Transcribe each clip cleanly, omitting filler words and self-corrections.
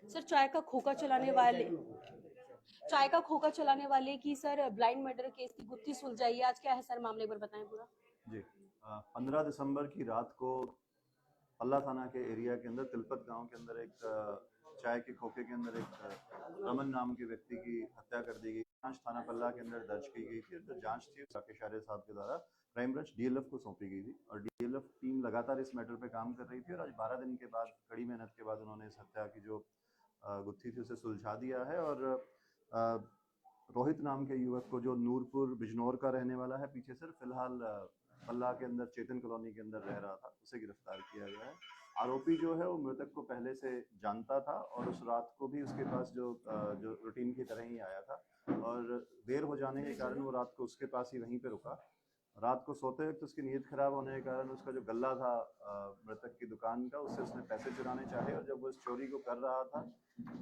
Sir चाय का खोखा चलाने वाले की सर ब्लाइंड मर्डर केस की गुत्थी सुलझाई है। आज क्या है सर मामले, एक बार बताएं पूरा। जी 15 दिसंबर की रात को पल्ला थाना के एरिया के अंदर तिलपत गांव के अंदर एक चाय के खोखे के अंदर एक रमन नाम के व्यक्ति की हत्या कर दी गई। जांच थाना पल्ला के अंदर दर्ज की गई थी। जो जांच थी राकेश आर्य साहब के द्वारा क्राइम ब्रांच डीएलएफ को सौंपी गई थी और डीएलएफ टीम लगातार इस मैटर पे काम कर रही थी और आज 12 दिन के बाद कड़ी मेहनत के बाद उन्होंने इस हत्या की जो गुत्थी थी उसे सुलझा दिया है। और रोहित नाम के युवक को, जो नूरपुर बिजनौर का रहने वाला है, पीछे से फिलहाल पल्ला के अंदर चेतन कॉलोनी के अंदर रह रहा था, उसे गिरफ्तार किया गया है। आरोपी जो है वो मृतक को पहले से जानता था और उस रात को भी उसके पास जो रूटीन की तरह ही आया था और देर हो जाने के कारण वो रात को उसके पास ही वहीं पे रुका। रात को सोते वक्त उसकी नीयत खराब होने के कारण उसका जो गल्ला था मृतक की दुकान का, उससे उसने पैसे चुराने चाहे और जब वो इस चोरी को कर रहा था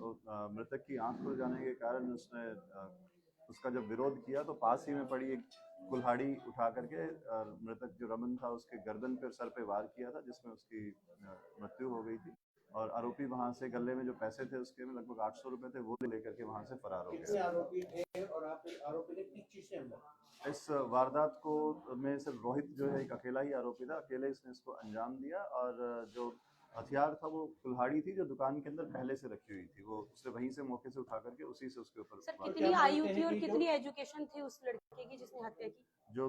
तो मृतक की आंख खुल जाने के कारण उसने उसका जब विरोध किया तो पास ही में पड़ी एक कुल्हाड़ी उठा करके मृतक जो रमन था उसके गर्दन पर सर पे वार किया था, जिसमें उसकी मृत्यु हो गई थी। और आरोपी वहां से गले में जो पैसे थे उसके में लगभग 800 रुपए थे, वो लेकर के वहां से फरार हो गया। कितने आरोपी थे और आरोपी ने किस चीज से हमला? इस वारदात को में सिर्फ रोहित जो है एक अकेला ही आरोपी था, अकेले इसने इसको अंजाम दिया और जो हथियार था वो कुल्हाड़ी थी जो दुकान के अंदर पहले से रखी हुई थी, वो उसने वहीं से मौके से उठा करके उसी से उसके ऊपर। सर कितनी आयु थी और कितनी एजुकेशन थी उस लड़के की जिसने हत्या की? जो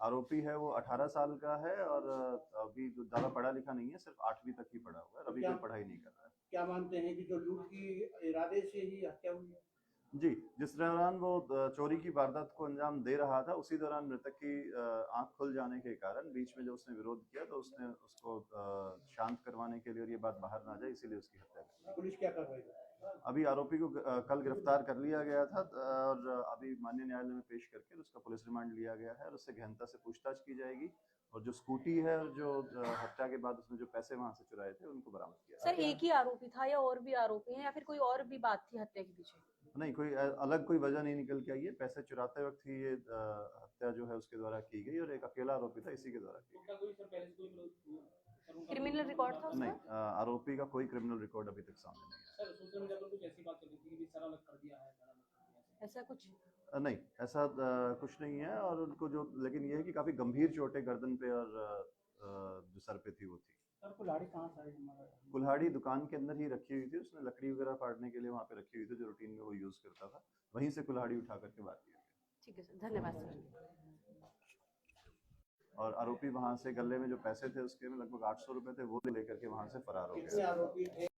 आरोपी है वो 18 साल का है और अभी जो ज्यादा पढ़ा लिखा नहीं है, सिर्फ 8वीं तक ही पढ़ा हुआ है, अभी कोई पढ़ाई नहीं कर रहा है। क्या मानते हैं कि जो लूट की इरादे से ही हत्या हुई है? जी, जिस दौरान वो चोरी की वारदात को अंजाम दे रहा था उसी दौरान मृतक की आंख खुल जाने के कारण बीच में जो उसने विरोध किया तो उसने उसको शांत करवाने के लिए और ये बात बाहर ना जाए इसीलिए उसकी हत्या कर दी। पुलिस क्या कर रही है? अभी आरोपी को कल गिरफ्तार कर लिया गया था और अभी माननीय न्यायालय में पेश करके उसका पुलिस रिमांड लिया गया है और उससे गहनता से पूछताछ की जाएगी और जो स्कूटी है और जो हत्या के बाद उसने जो पैसे वहां से चुराए थे उनको बरामद किया। सर एक ही आरोपी था या और भी आरोपी हैं या फिर कोई और भी बात थी हत्या के पीछे? नहीं, कोई अलग कोई वजह नहीं निकल के आई है। पैसे चुराते वक्त ही ये हत्या जो है उसके द्वारा की गई और एक अकेला आरोपी था, इसी के द्वारा की गई। क्रिमिनल रिकॉर्ड था उसका? नहीं, आरोपी का कोई क्रिमिनल रिकॉर्ड अभी तक सामने नहीं है। सर सोशल मीडिया पर कुछ ऐसी बात चल रही थी कि सर अलग कर दिया है, ऐसा कुछ? नहीं, ऐसा कुछ नहीं है और उनको जो, लेकिन ये है कि काफी गंभीर चोटें गर्दन पे और जो सर पे थी वो थी। सर कुल्हाड़ी कहाँ से आई? कुल्हाड़ी दुकान के अंदर ही रखी हुई थी, उसने लकड़ी वगैरह फाड़ने के लिए वहाँ पे रखी हुई थी जो रूटीन में वो यूज करता था, वहीं से कुल्हाड़ी उठा करके वार किया गया। ठीक है सर, धन्यवाद सर। और आरोपी वहां से गले में जो पैसे थे उसके में लगभग 800 रुपए थे, वो लेकर के वहां से फरार हो गया। कितने आरोपी थे?